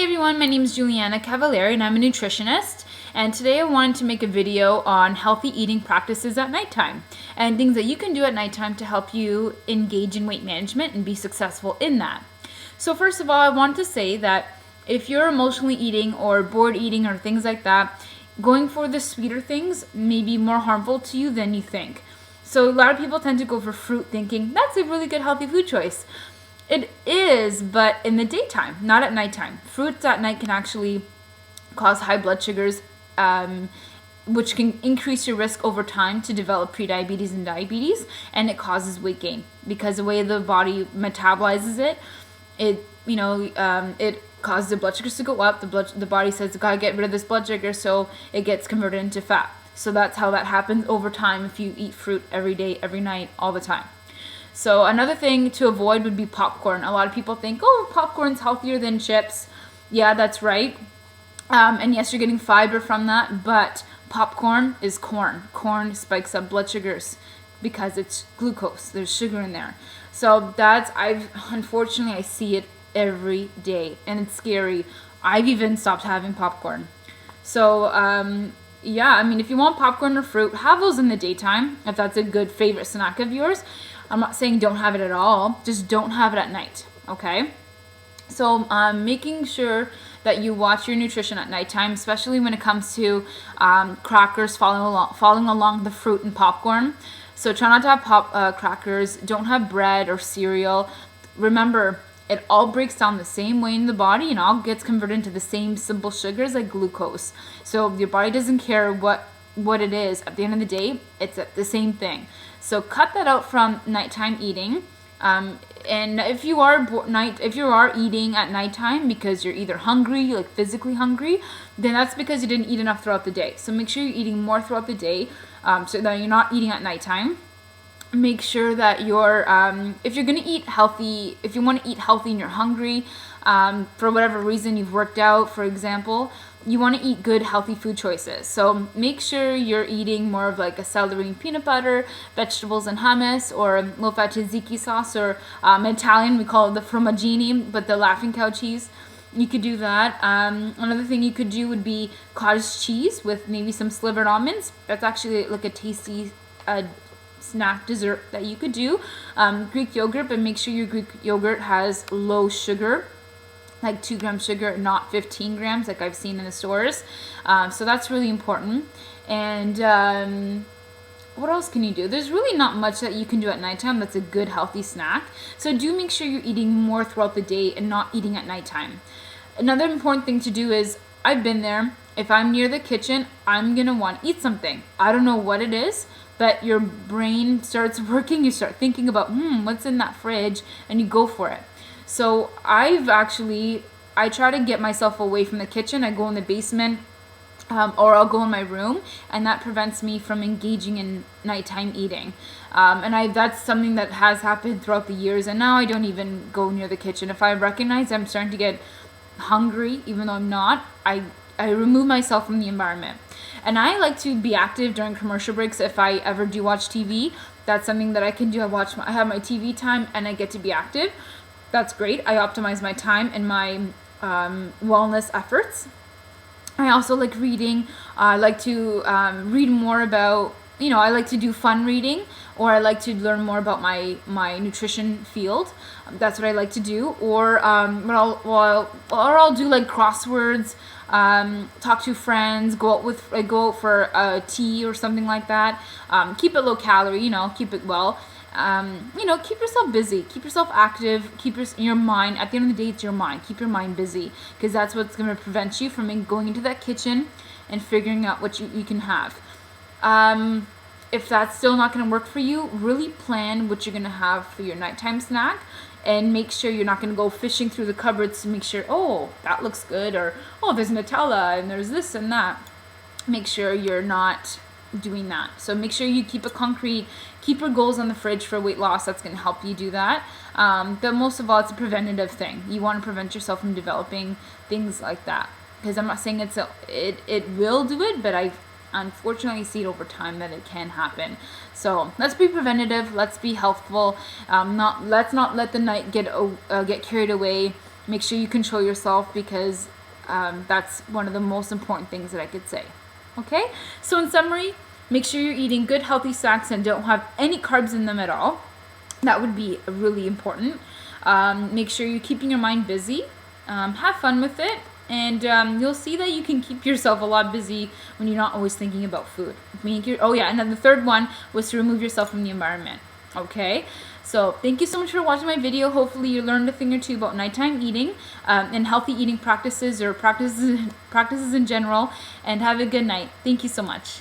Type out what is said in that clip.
everyone, my name is Juliana Cavalieri and I'm a nutritionist, and today I wanted to make a video on healthy eating practices at nighttime and things that you can do at nighttime to help you engage in weight management and be successful in that. So first of all, I want to say that if you're emotionally eating or bored eating or things like that, going for the sweeter things may be more harmful to you than you think. So a lot of people tend to go for fruit thinking that's a really good healthy food choice. It is, but in the daytime, not at nighttime. Fruits at night can actually cause high blood sugars, which can increase your risk over time to develop prediabetes and diabetes, and it causes weight gain because the way the body metabolizes it causes the blood sugars to go up. The body says, gotta get rid of this blood sugar, so it gets converted into fat. So that's how that happens over time if you eat fruit every day, every night, all the time. So another thing to avoid would be popcorn. A lot of people think, oh, popcorn's healthier than chips. Yeah, that's right. And yes, you're getting fiber from that, but popcorn is corn. Corn spikes up blood sugars because it's glucose. There's sugar in there. So unfortunately, I see it every day, and it's scary. I've even stopped having popcorn. So, yeah, I mean, if you want popcorn or fruit, have those in the daytime, if that's a good favorite snack of yours. I'm not saying don't have it at all, just don't have it at night, okay? So making sure that you watch your nutrition at nighttime, especially when it comes to crackers following along the fruit and popcorn. So try not to have crackers, don't have bread or cereal. Remember, it all breaks down the same way in the body and all gets converted into the same simple sugars like glucose. So your body doesn't care what it is. At the end of the day, it's the same thing. So cut that out from nighttime eating. And if you are eating at nighttime because you're either hungry, like physically hungry, then that's because you didn't eat enough throughout the day. So make sure you're eating more throughout the day, so that you're not eating at nighttime. Make sure that if you're gonna eat healthy, if you want to eat healthy and you're hungry, for whatever reason you've worked out, for example, you want to eat good healthy food choices. So make sure you're eating more of like a celery and peanut butter, vegetables and hummus, or low-fat tzatziki sauce, or in Italian we call it the formaggini, but the laughing cow cheese. You could do that. Another thing you could do would be cottage cheese with maybe some slivered almonds. That's actually like a tasty snack dessert that you could do. Greek yogurt, but make sure your Greek yogurt has low sugar, like 2 grams sugar, not 15 grams like I've seen in the stores. So that's really important. And what else can you do? There's really not much that you can do at nighttime that's a good healthy snack. So do make sure you're eating more throughout the day and not eating at nighttime. Another important thing to do is, I've been there, if I'm near the kitchen, I'm gonna want to eat something. I don't know what it is, but your brain starts working, you start thinking about, what's in that fridge, and you go for it. So I try to get myself away from the kitchen. I go in the basement, or I'll go in my room, and that prevents me from engaging in nighttime eating. And that's something that has happened throughout the years, and now I don't even go near the kitchen. If I recognize I'm starting to get hungry, even though I'm not, I remove myself from the environment. And I like to be active during commercial breaks. If I ever do watch TV, that's something that I can do. I have my TV time and I get to be active. That's great. I optimize my time and my wellness efforts. I also like reading. I like to read more about, I like to do fun reading, or I like to learn more about my nutrition field. That's what I like to do. Or I'll do like crosswords, talk to friends, go out for a tea or something like that. Keep it low calorie, keep it well. Keep yourself busy, keep yourself active, keep your mind, at the end of the day, it's your mind. Keep your mind busy, because that's what's going to prevent you from going into that kitchen and figuring out what you can have. If that's still not going to work for you, really plan what you're going to have for your nighttime snack, and make sure you're not going to go fishing through the cupboards to make sure, oh, that looks good, or oh, there's Nutella and there's this and that. Make sure you're not doing that. So make sure you keep your goals on the fridge for weight loss. That's going to help you do that. But most of all, it's a preventative thing. You want to prevent yourself from developing things like that, because I'm not saying it will do it, but I've unfortunately see it over time that it can happen. So let's be preventative. Let's be healthful. Let's not let the night get carried away make sure you control yourself, because that's one of the most important things that I could say. Okay, so in summary, make sure you're eating good healthy snacks and don't have any carbs in them at all. That would be really important. Make sure you're keeping your mind busy. Have fun with it, and you'll see that you can keep yourself a lot busy when you're not always thinking about food. And then the third one was to remove yourself from the environment. Okay, so thank you so much for watching my video. Hopefully you learned a thing or two about nighttime eating and healthy eating practices, or practices in general, and have a good night. Thank you so much.